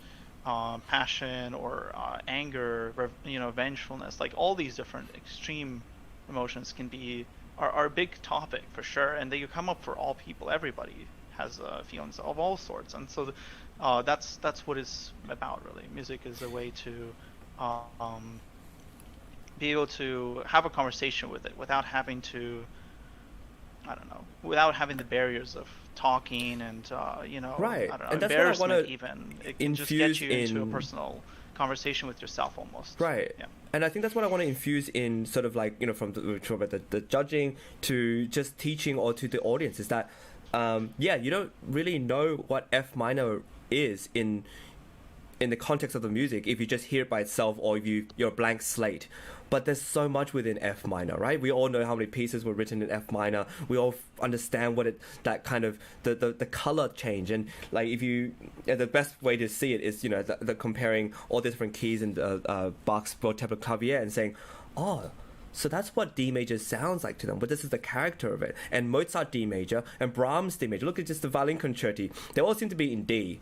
passion or anger, vengefulness, like all these different extreme emotions are a big topic for sure, and they come up for all people. Everybody has feelings of all sorts, and so that's what it's about, really. Music is a way to be able to have a conversation with it without having to, I don't know, without having the barriers of talking and Right. I don't know, And that's what I embarrassment. wanna Even it can just get you into a in- personal conversation with yourself almost. Right. Yeah. And I think that's what I want to infuse in, sort of like, you know, from the judging to just teaching, or to the audience, is that, you don't really know what F minor is in the context of the music if you just hear it by itself, or if you're a blank slate. But there's so much within F minor, right? We all know how many pieces were written in F minor. We all understand what that kind of the color change, and like the best way to see it is, you know, the comparing all the different keys in Bach's Broad Tableau Clavier and saying, oh, so that's what D major sounds like to them, but this is the character of it. And Mozart D major and Brahms D major, look at just the violin concerti, they all seem to be in D.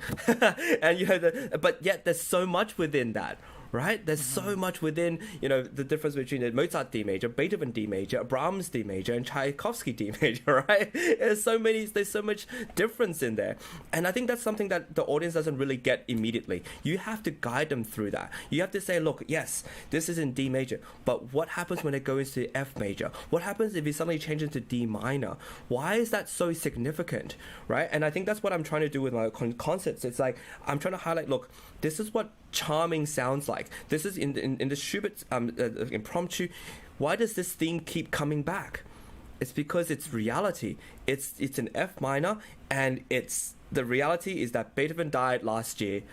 And you know, but yet there's so much within that, right? There's so much within, you know, the difference between the Mozart D major, Beethoven D major, Brahms D major, and Tchaikovsky D major, right? There's so much difference in there. And I think that's something that the audience doesn't really get immediately. You have to guide them through that. You have to say, look, yes, this is in D major, but what happens when it goes to F major? What happens if it suddenly changes to D minor? Why is that so significant, right? And I think that's what I'm trying to do with my concerts. It's like, I'm trying to highlight, look, this is what charming sounds like. like? This is in the Schubert impromptu. Why does this theme keep coming back? It's because it's reality. It's an F minor, and the reality is that Beethoven died last year,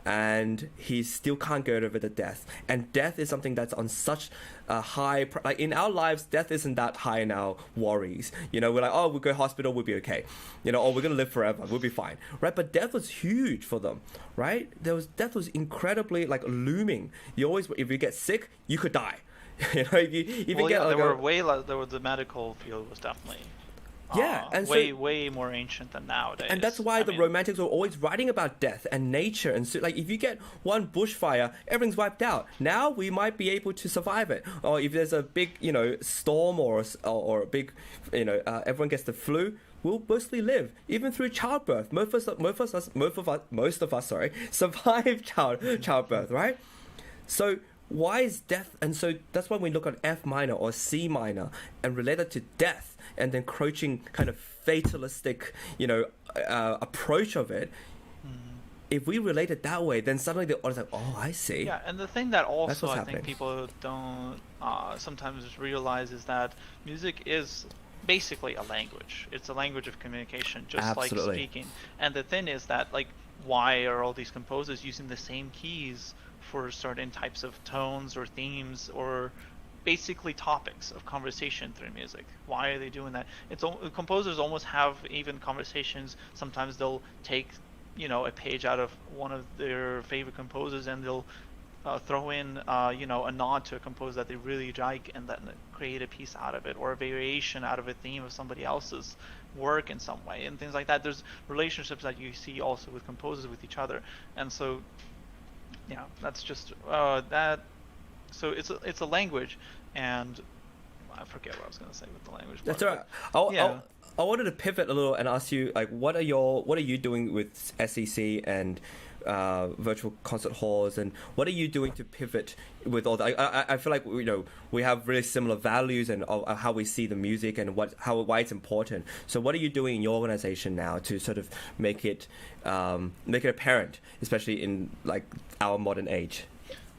and he still can't get over the death. And death is something that's on such a high, like in our lives, death isn't that high in our worries. We're like, oh, we'll go to hospital, we'll be okay. Oh, we're gonna live forever, we'll be fine, right? But death was huge for them, right? Death was incredibly like looming. You always, if you get sick, you could die. If you Well, get yeah, like there were the medical field was definitely and way more ancient than nowadays. And that's why the Romantics were always writing about death and nature. And so, like, if you get one bushfire, everything's wiped out. Now we might be able to survive it. Or if there's a big, storm or a big, everyone gets the flu, we'll mostly live, even through childbirth. Most of us, survive childbirth, right? So why is death? And so that's why we look at F minor or C minor and relate it to death, and the encroaching kind of fatalistic, approach of it. If we relate it that way, then suddenly the audience like, oh, I see. Yeah, and the thing that also I happening. think people don't sometimes realize is that music is basically a language. It's a language of communication, just Absolutely. like speaking. And the thing is that, like, why are all these composers using the same keys for certain types of tones or themes or basically topics of conversation through music? Why are they doing that? Composers almost have even conversations. Sometimes they'll take a page out of one of their favorite composers, and they'll throw in a nod to a composer that they really like, and then create a piece out of it, or a variation out of a theme of somebody else's work in some way, and things like that. There's relationships that you see also with composers with each other, and so that's just that. So it's a language, and I forget what I was going to say with the language part. That's all right. I wanted to pivot a little and ask you, like, what are you doing with SEC and virtual concert halls, and what are you doing to pivot with all that? I feel like we have really similar values and how we see the music and why it's important. So what are you doing in your organization now to sort of make it apparent, especially in like our modern age?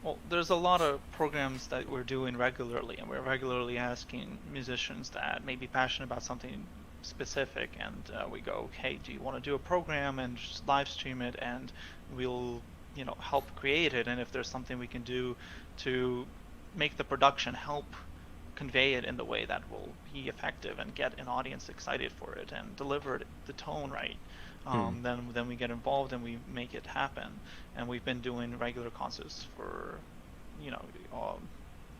Well, there's a lot of programs that we're doing regularly, and we're regularly asking musicians that may be passionate about something specific, and we go, hey, do you want to do a program and just live stream it, and we'll help create it, and if there's something we can do to make the production help convey it in the way that will be effective and get an audience excited for it and deliver the tone right, then we get involved and we make it happen. And we've been doing regular concerts for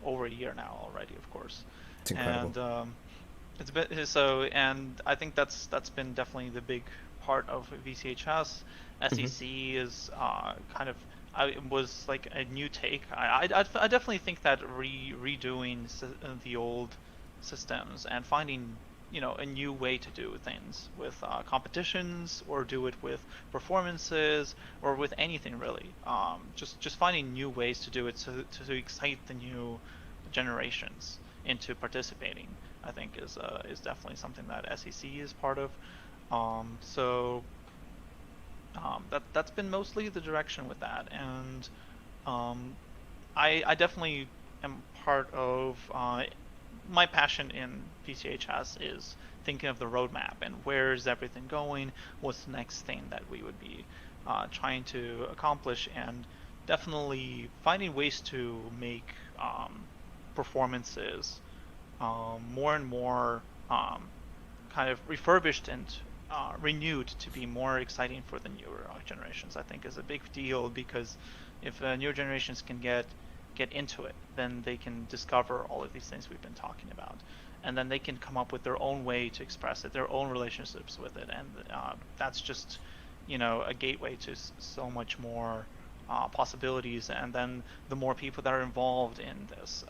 over a year now already, of course. It's incredible. And it's been so, and I think that's been definitely the big part of VCHS. SEC is kind of was like a new take. I definitely think that redoing the old systems and finding a new way to do things with competitions, or do it with performances, or with anything really. Just finding new ways to do it to excite the new generations into participating, I think is definitely something that SEC is part of. That's been mostly the direction with that, and I definitely am part of my passion in PCHS is thinking of the roadmap and where is everything going, what's the next thing that we would be trying to accomplish, and definitely finding ways to make performances more and more kind of refurbished and renewed to be more exciting for the newer generations. I think is a big deal, because if newer generations can get into it, then they can discover all of these things we've been talking about, and then they can come up with their own way to express it, their own relationships with it, and that's just a gateway to so much more possibilities. And then the more people that are involved in this,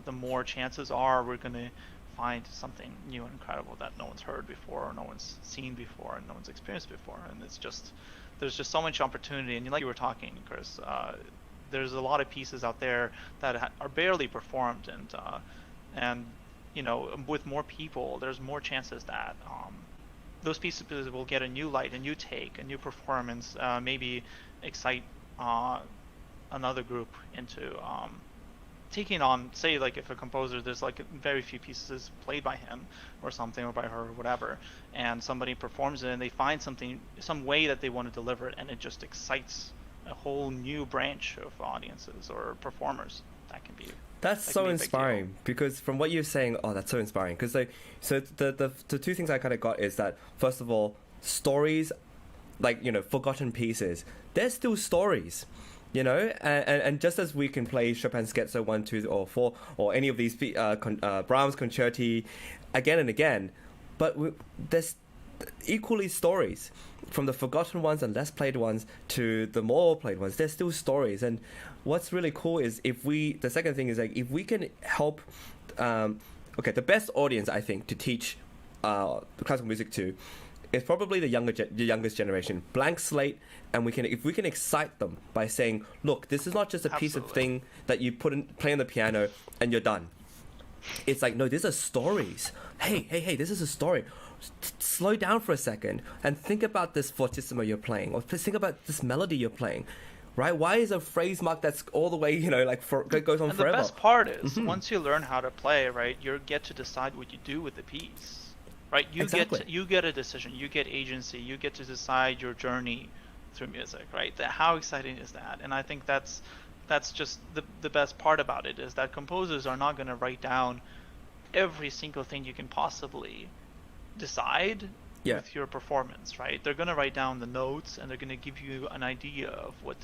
the more chances are we're going to find something new and incredible that no one's heard before, or no one's seen before, and no one's experienced before. And there's just so much opportunity. And like you were talking, Chris, there's a lot of pieces out there that are barely performed, and with more people, there's more chances that those pieces will get a new light, a new take, a new performance, maybe excite another group into taking on, say, like if a composer, there's like very few pieces played by him or something, or by her or whatever, and somebody performs it and they find some way that they want to deliver it, and it just excites a whole new branch of audiences or performers. That's that so can be a big deal. inspiring, because from what you're saying, that's so inspiring. Because so the two things I kind of got is that, first of all, stories, like, forgotten pieces, they're still stories. And just as we can play Chopin's Scherzo 1, 2, or 4, or any of these Brahms concerti again and again, but there's equally stories, from the forgotten ones and less played ones to the more played ones. There's still stories. And what's really cool is the second thing is, like, if we can help, the best audience, I think, to teach classical music to is probably the youngest generation, blank slate. And if we can excite them by saying, look, this is not just a piece of thing that you play on the piano and you're done. It's like, no, these are stories. Hey, this is a story. Slow down for a second and think about this fortissimo you're playing, or think about this melody you're playing, right? Why is a phrase mark that's all the way, goes on and forever? The best part is, once you learn how to play, right, you get to decide what you do with the piece, right? You get a decision, you get agency, you get to decide your journey through music, right? How exciting is that? And I think that's just the best part about it, is that composers are not going to write down every single thing you can possibly decide with your performance, right? They're going to write down the notes, and they're going to give you an idea of what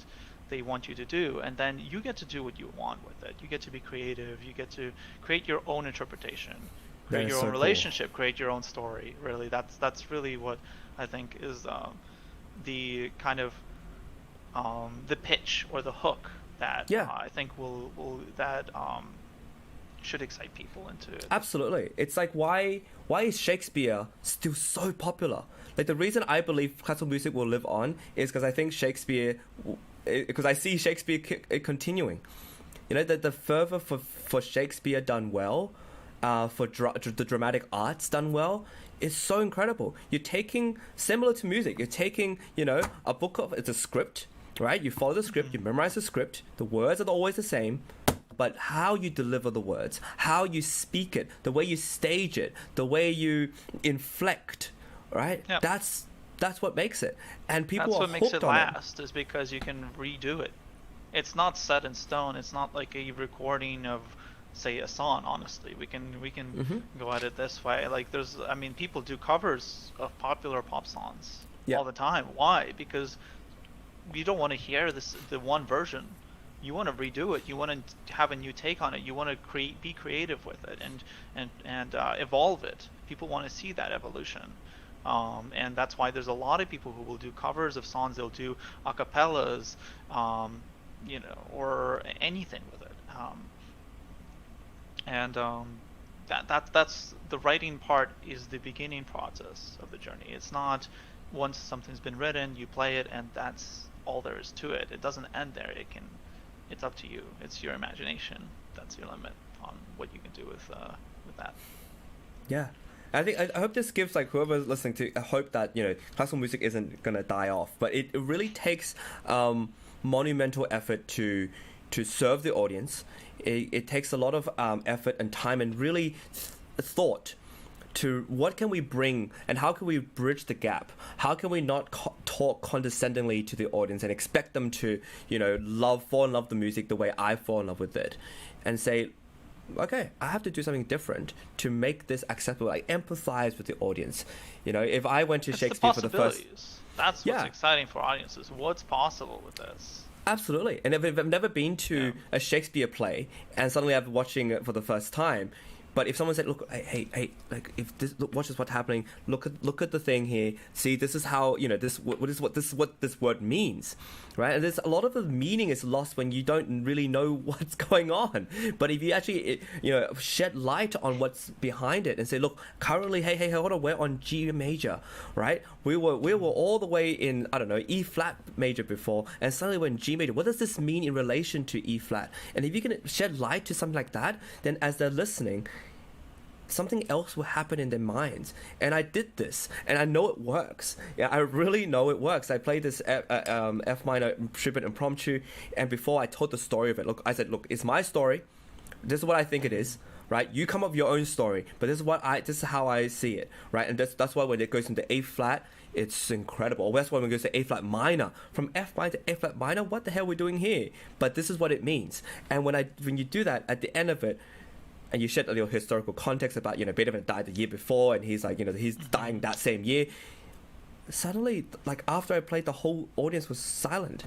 they want you to do, and then you get to do what you want with it. You get to be creative, you get to create your own interpretation, create your own relationship, create your own story. Really, that's really what I think is the kind of the pitch or the hook that I think will should excite people into it. Absolutely. It's like, why is Shakespeare still so popular? Like, the reason I believe classical music will live on is because I think because I see Shakespeare continuing. The fervor for Shakespeare done well, for the dramatic arts done well, is so incredible. You're taking, similar to music, you're taking, a book it's a script, right? You follow the script, you memorize the script, the words are always the same, but how you deliver the words, how you speak it, the way you stage it, the way you inflect, right? Yep. That's what makes it. And people that's are what makes hooked it on last, is because you can redo it. It's not set in stone. It's not like a recording of, say, a song. Honestly, we can go at it this way. Like, people do covers of popular pop songs all the time. Why? Because you don't want to hear the one version. You want to redo it. You want to have a new take on it. You want to be creative with it and evolve it. People want to see that evolution, and that's why there's a lot of people who will do covers of songs. They'll do acapellas, or anything with it. That's the writing part is the beginning process of the journey. It's not once something's been written, you play it, and that's all there is to it. It doesn't end there. It's up to you. It's your imagination. That's your limit on what you can do with that. Yeah. I hope this gives, like, whoever's listening to, I hope that, classical music isn't going to die off, but it really takes monumental effort to serve the audience. It takes a lot of effort and time and really thought to what can we bring and how can we bridge the gap? How can we not talk condescendingly to the audience and expect them to, fall in love with the music the way I fall in love with it, and say, okay, I have to do something different to make this acceptable. I empathize with the audience. If I went to Shakespeare for the first... That's what's exciting for audiences. What's possible with this? Absolutely. And if I've never been to a Shakespeare play and suddenly I'm watching it for the first time, but if someone said, look, hey, like, if this, look, watch what's happening. Look at the thing here. See, this is how, what this word means, right? And there's a lot of the meaning is lost when you don't really know what's going on. But if you actually, shed light on what's behind it and say, look, currently, hey, hold on, we're on G major, right? We were all the way in, I don't know, E flat major before, and suddenly we're in G major. What does this mean in relation to E flat? And if you can shed light to something like that, then as they're listening, something else will happen in their minds. And I did this, and I know it works. Yeah, I really know it works. I played this F minor Schubert impromptu, and before I told the story of it, look, I said, look, it's my story. This is what I think it is, right? You come up with your own story, but this is how I see it, right? And that's why when it goes into A flat, it's incredible. That's why when it goes to A flat minor, from F minor to A flat minor, what the hell are we doing here? But this is what it means. And when you do that, at the end of it, and you shed a little historical context about, Beethoven died the year before, and he's like, he's dying that same year. Suddenly, like after I played, the whole audience was silent,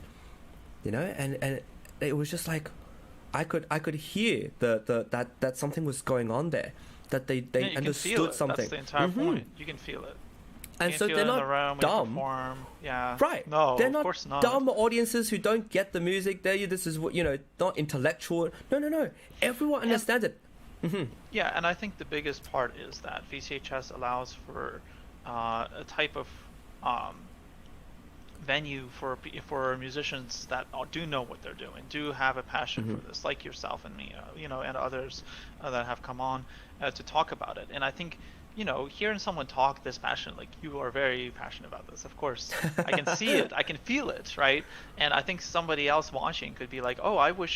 and it was just like, I could hear that something was going on there, that they understood something. That's the entire point. You can feel it. And so they're not dumb. Yeah. Right. No, they're of not course not. dumb audiences who don't get the music. This is what, not intellectual. No. Everyone understands it. Yeah, and I think the biggest part is that VCHS allows for a type of venue for musicians that do know what they're doing, do have a passion for this, like yourself and me, and others that have come on to talk about it. And I think, hearing someone talk this passionate, like you are very passionate about this, of course, I can see it, I can feel it, right? And I think somebody else watching could be like, oh, I want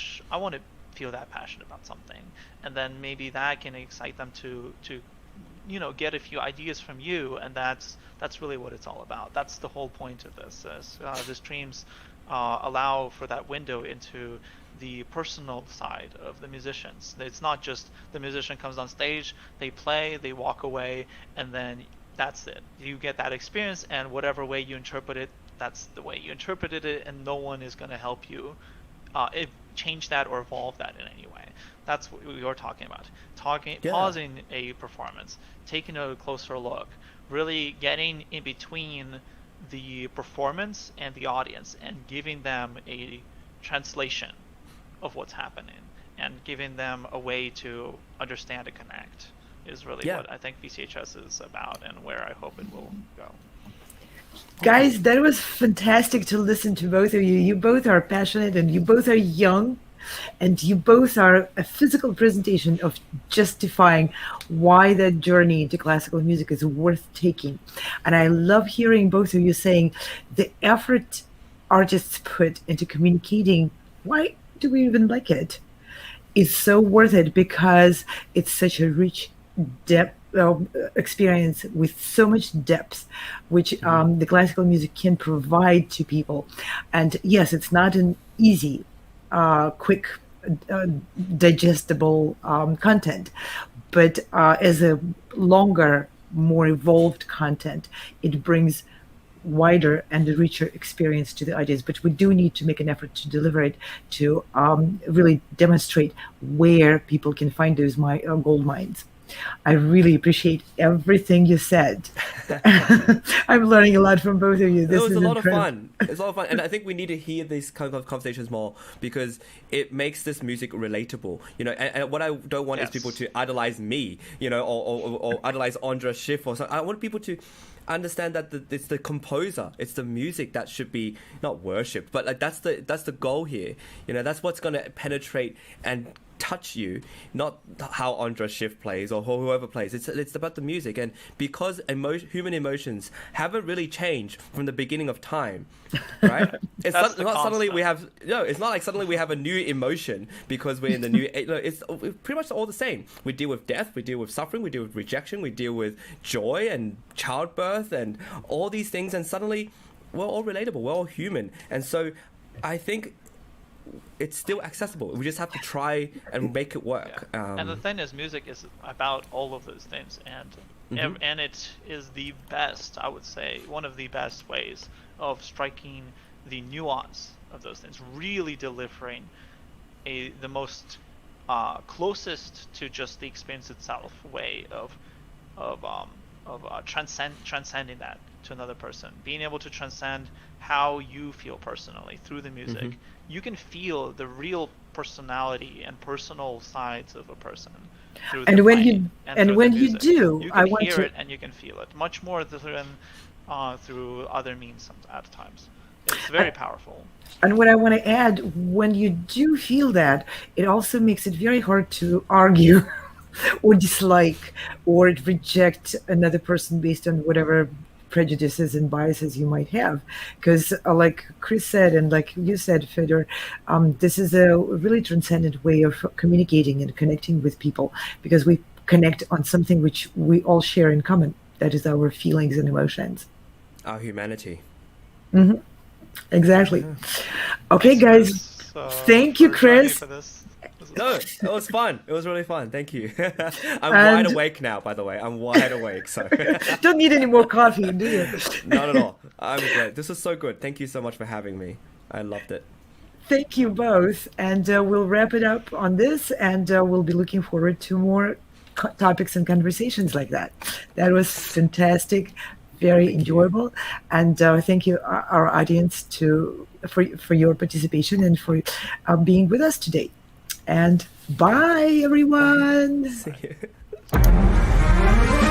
to feel that passionate about something, and then maybe that can excite them to get a few ideas from you, and that's really what it's all about. That's the whole point of this. The streams allow for that window into the personal side of the musicians. It's not just the musician comes on stage, they play, they walk away, and then that's it. You get that experience, and whatever way you interpret it, that's the way you interpreted it, and no one is going to help you change that or evolve that in any way. That's what we were talking about. Pausing a performance, taking a closer look, really getting in between the performance and the audience, and giving them a translation of what's happening, and giving them a way to understand and connect is really what I think VCHS is about, and where I hope it will go. Guys, that was fantastic to listen to both of you. You both are passionate, and you both are young, and you both are a physical presentation of justifying why that journey into classical music is worth taking. And I love hearing both of you saying the effort artists put into communicating why do we even like it is so worth it, because it's such a rich depth experience with so much depth, which the classical music can provide to people. And yes, it's not an easy, quick, digestible content, but as a longer, more evolved content, it brings wider and richer experience to the audience. But we do need to make an effort to deliver it, to really demonstrate where people can find those gold mines. I really appreciate everything you said. I'm learning a lot from both of you. It was a lot of fun. It's a lot of fun. And I think we need to hear these kind of conversations more, because it makes this music relatable. And what I don't want is people to idolize me, or idolize Andras Schiff or something. I want people to understand that it's the composer, it's the music that should be not worshipped, but like that's the goal here. That's what's going to penetrate and touch you, not how Andras Schiff plays or whoever plays. It's about the music. And because human emotions haven't really changed from the beginning of time, right? It's not suddenly we have it's not like suddenly we have a new emotion because we're in the new it's pretty much all the same. We deal with death, we deal with suffering, we deal with rejection, we deal with joy and childbirth and all these things, and suddenly we're all relatable, we're all human. And so I think it's still accessible. We just have to try and make it work. And the thing is, music is about all of those things, and it is the best, I would say, one of the best ways of striking the nuance of those things, really delivering the most closest to just the experience itself way of transcending that to another person, being able to transcend how you feel personally through the music. You can feel the real personality and personal sides of a person through the playing and when you do, you can hear it and you can feel it much more than through other means at times. It's very powerful. And what I want to add, when you do feel that, it also makes it very hard to argue or dislike or reject another person based on whatever prejudices and biases you might have. Because like Chris said, and like you said, Fedor, this is a really transcendent way of communicating and connecting with people, because we connect on something which we all share in common. That is our feelings and emotions. Our humanity. Exactly. Okay, Thanks, guys. Chris, Thank you, for joining Chris. for this. No, it was fun. It was really fun. Thank you. I'm And- wide awake now, by the way. I'm wide awake, so Don't need any more coffee, do you? not at all. I'm great. This was so good. Thank you so much for having me. I loved it. Thank you both. And we'll wrap it up on this, and we'll be looking forward to more topics and conversations like that. That was fantastic, very enjoyable. And thank you, our audience, for your participation and for being with us today. And bye, everyone. See you.